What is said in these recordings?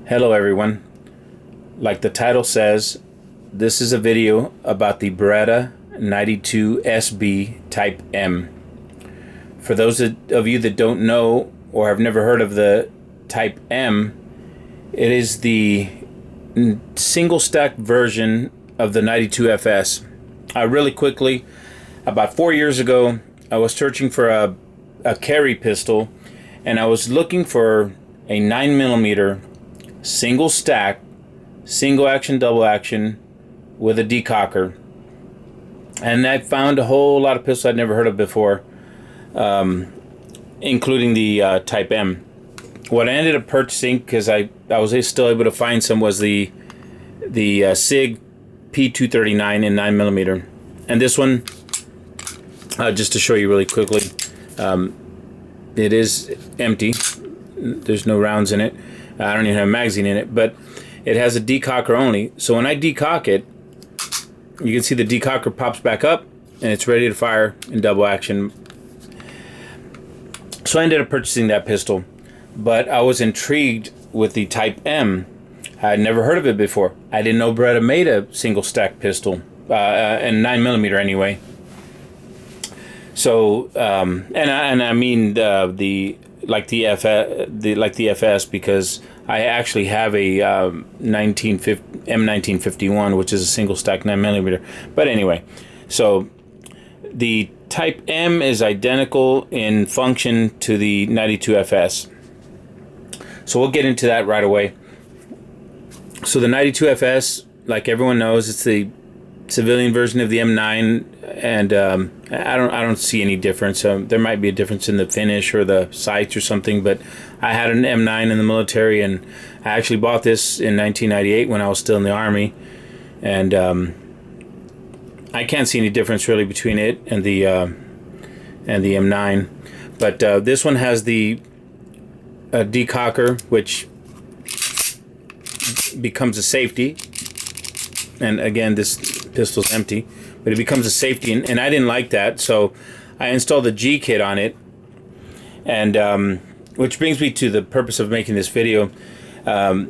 Hello everyone. Like the title says, this is a video about the Beretta 92 SB Type M. For those of you that don't know or have never heard of the Type M, it is the single stack version of the 92 FS. Really quickly, about 4 years ago, I was searching for a carry pistol, and I was looking for a 9mm single stack, single action, double action with a decocker. And I found a whole lot of pistols I'd never heard of before, including the Type M. What I ended up purchasing, because I was still able to find some, was the Sig P210 in 9mm. And this one, just to show you really quickly, it is empty. There's no rounds in it. I don't even have a magazine in it, but it has a decocker only. So when I decock it, you can see the decocker pops back up and it's ready to fire in double action. So I ended up purchasing that pistol, but I was intrigued with the Type M. I had never heard of it before. I didn't know Beretta made a single stack pistol, and 9mm anyway. So and I mean the FS, because I actually have a M1951, which is a single stack 9mm. But anyway, so the Type M is identical in function to the 92 FS. So we'll get into that right away. So the 92 FS, like everyone knows, it's the civilian version of the M9, and I don't see any difference. There might be a difference in the finish or the sights or something, but I had an M9 in the military, and I actually bought this in 1998 when I was still in the Army, and I can't see any difference really between it and the M9. But this one has the decocker, which becomes a safety. And again, this pistol's empty, but it becomes a safety, and I didn't like that, so I installed the G kit on it. And which brings me to the purpose of making this video. I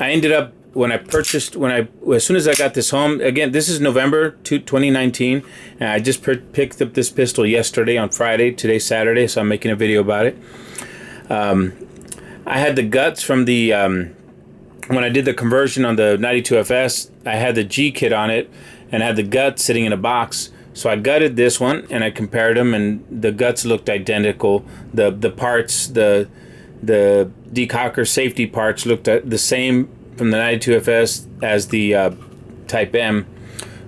ended up, as soon as I got this home, again, this is November 2019, and I just picked up this pistol yesterday on Friday. Today's Saturday, so I'm making a video about it. I had the guts from the when I did the conversion on the 92 FS, I had the G kit on it and I had the guts sitting in a box. So I gutted this one and I compared them, and the guts looked identical. The parts, the decocker safety parts looked the same from the 92 FS as the Type M.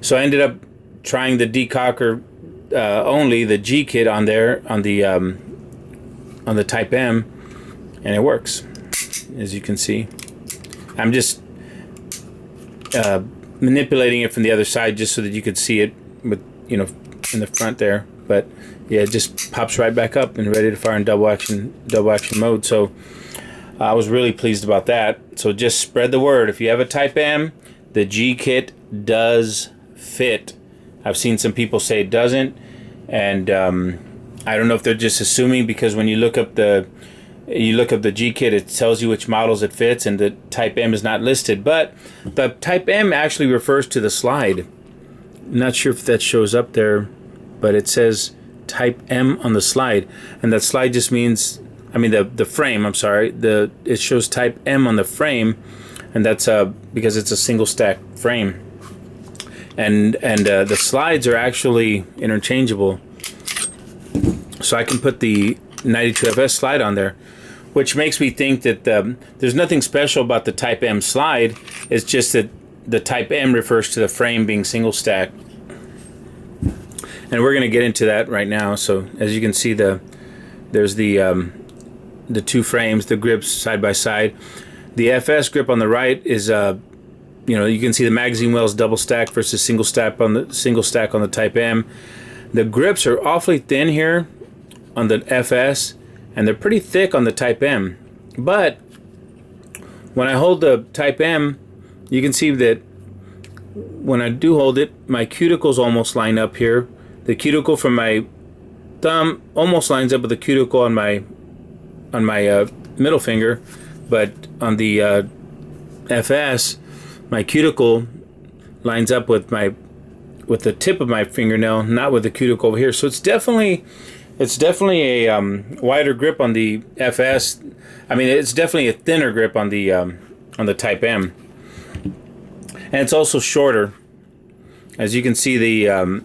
So I ended up trying the decocker only, the G kit on there on the Type M, and it works, as you can see. I'm just manipulating it from the other side just so that you could see it with, in the front there. But yeah, it just pops right back up and ready to fire in double action mode. So I was really pleased about that. So just spread the word. If you have a Type M, the G kit does fit. I've seen some people say it doesn't, and I don't know if they're just assuming, because when you look up the G kit, it tells you which models it fits, and the Type M is not listed. But the Type M actually refers to the slide. I'm not sure if that shows up there, but it says Type M on the slide, and that slide just means, I mean the frame, I'm sorry, it shows Type M on the frame, and that's because it's a single stack frame, and the slides are actually interchangeable, so I can put the 92 FS slide on there, which makes me think that there's nothing special about the Type M slide. It's just that the Type M refers to the frame being single stack, and we're going to get into that right now. So as you can see, there's the two frames, the grips side by side. The FS grip on the right is you can see the magazine wells double stack versus single stack on the Type M. The grips are awfully thin here on the FS, and they're pretty thick on the Type M. But when I hold the Type M, you can see that when I do hold it, my cuticles almost line up here. The cuticle from my thumb almost lines up with the cuticle on my middle finger, but on the FS, my cuticle lines up with the tip of my fingernail, not with the cuticle over here. So it's definitely a wider grip on the FS. I mean, it's definitely a thinner grip on the Type M, and it's also shorter. As you can see, the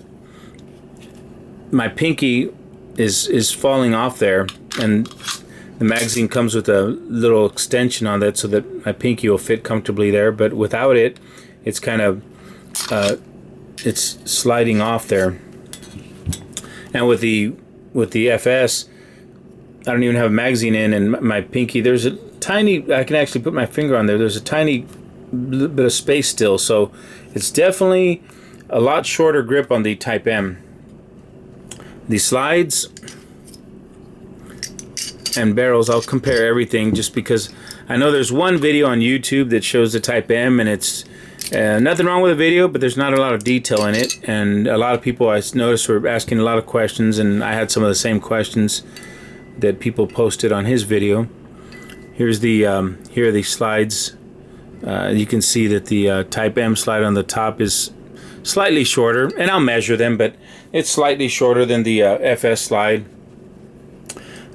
my pinky is falling off there, and the magazine comes with a little extension on that so that my pinky will fit comfortably there. But without it, it's kind of it's sliding off there. And with the FS, I don't even have a magazine in, and my pinky, there's a tiny, I can actually put my finger on there, there's a tiny bit of space still, so it's definitely a lot shorter grip on the Type M. The slides and barrels, I'll compare everything just because I know there's one video on YouTube that shows the Type M, and it's nothing wrong with the video, but there's not a lot of detail in it, and a lot of people I noticed were asking a lot of questions, and I had some of the same questions that people posted on his video. Here's the here are the slides. You can see that the Type M slide on the top is slightly shorter, and I'll measure them, but it's slightly shorter than the FS slide.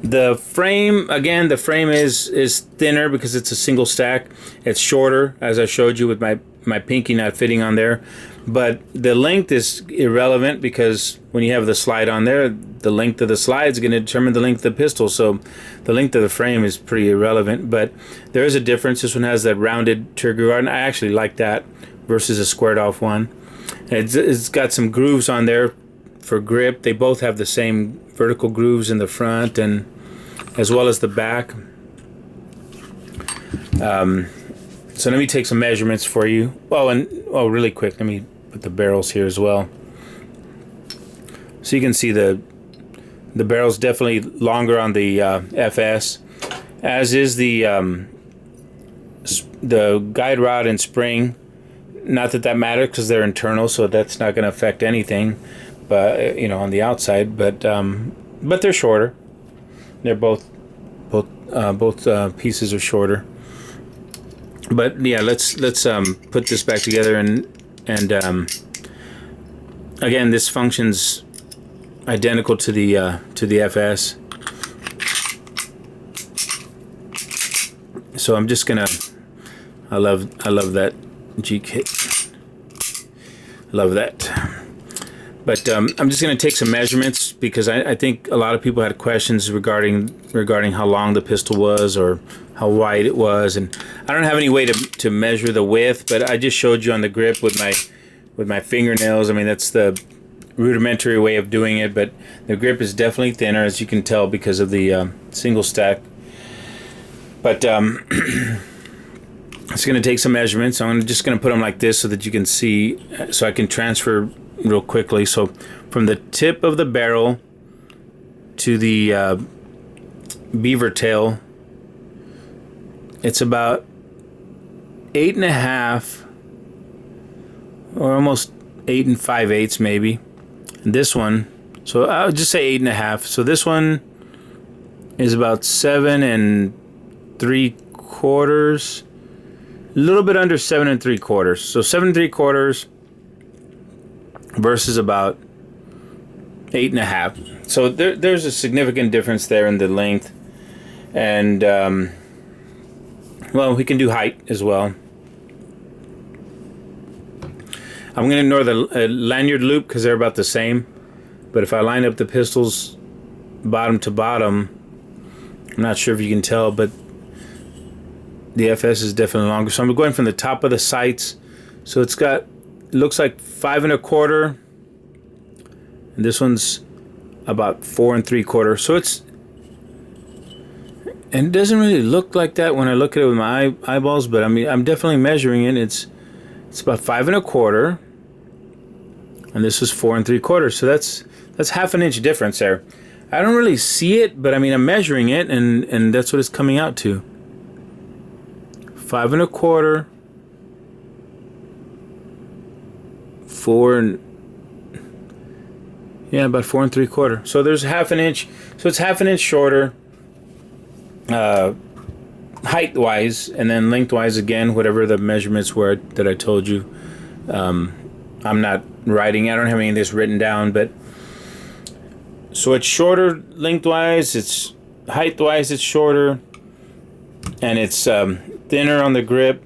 The frame, again, the frame is thinner because it's a single stack. It's shorter, as I showed you with my pinky not fitting on there. But the length is irrelevant because when you have the slide on there, the length of the slide is going to determine the length of the pistol. So the length of the frame is pretty irrelevant. But there is a difference. This one has that rounded trigger guard, and I actually like that versus a squared off one. It's got some grooves on there for grip. They both have the same vertical grooves in the front and as well as the back. So let me take some measurements for you. Oh, really quick, let me put the barrels here as well. So you can see the barrel's definitely longer on the FS, as is the guide rod and spring. Not that matters because they're internal, so that's not going to affect anything. But on the outside, but they're shorter. They're both pieces are shorter. But yeah, let's put this back together and again, this functions identical to the FS. So I'm just gonna. I love that G kit. Love that. But I'm just going to take some measurements because I think a lot of people had questions regarding how long the pistol was or how wide it was, and I don't have any way to measure the width, but I just showed you on the grip with my fingernails. I mean, that's the rudimentary way of doing it, but the grip is definitely thinner, as you can tell, because of the single stack. But it's going to take some measurements. So I'm just going to put them like this so that you can see, so I can transfer real quickly. So from the tip of the barrel to the beaver tail, it's about 8.5 or almost 8 5/8 maybe. And this one, so I'll just say 8.5. So this one is about 7 3/4, a little bit under 7 3/4. So 7 3/4 versus about 8.5. So there's a significant difference there in the length, and well, we can do height as well. I'm going to ignore the lanyard loop because they're about the same, but if I line up the pistols bottom to bottom, I'm not sure if you can tell, but the FS is definitely longer. So I'm going from the top of the sights, so it looks like 5 1/4, and this one's about 4 3/4. So and it doesn't really look like that when I look at it with my eyeballs, but I mean, I'm definitely measuring it. It's about 5 1/4, and this is 4 3/4. So that's 1/2 inch difference there. I don't really see it, but I mean, I'm measuring it, and that's what it's coming out to. 5 1/4. about 4 3/4. So there's 1/2 inch. So it's 1/2 inch shorter. Height height-wise, and then lengthwise again, whatever the measurements were that I told you. I'm not writing, I don't have any of this written down, but so it's shorter lengthwise, it's height-wise it's shorter, and it's thinner on the grip.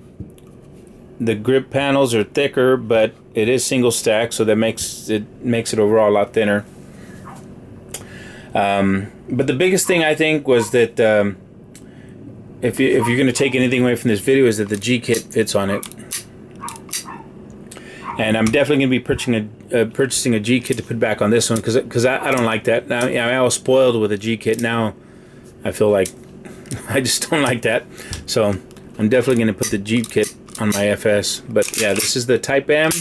The grip panels are thicker, but it is single stack, so that makes it overall a lot thinner. But the biggest thing I think was that if you're going to take anything away from this video is that the G-kit fits on it. And I'm definitely going to be purchasing a G-kit to put back on this one because I don't like that. Now, I was spoiled with a G-kit. Now I feel like I just don't like that. So I'm definitely going to put the G-kit on my FS. But yeah, this is the Type M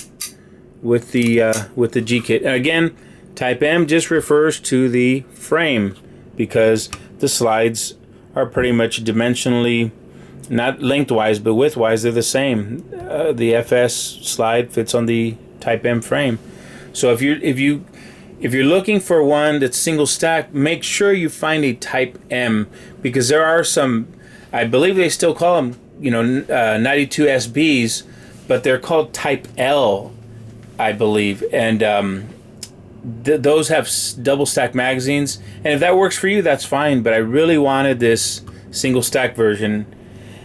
with the G-kit. And again, Type M just refers to the frame because the slides are pretty much dimensionally, not lengthwise, but widthwise, they're the same. The FS slide fits on the Type M frame. So if you're looking for one that's single stack, make sure you find a Type M, because there are some, I believe they still call them, 92 SBs, but they're called Type L, I believe, and those have double stack magazines, and if that works for you, that's fine. But I really wanted this single stack version,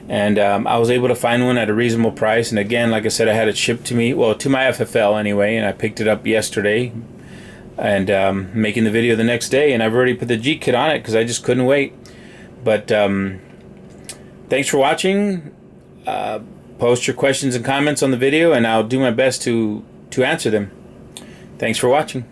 and I was able to find one at a reasonable price. And again, like I said, I had it shipped to me, well, to my FFL anyway, and I picked it up yesterday, and making the video the next day, and I've already put the G-kit on it because I just couldn't wait. But thanks for watching. Post your questions and comments on the video, and I'll do my best to answer them. Thanks for watching.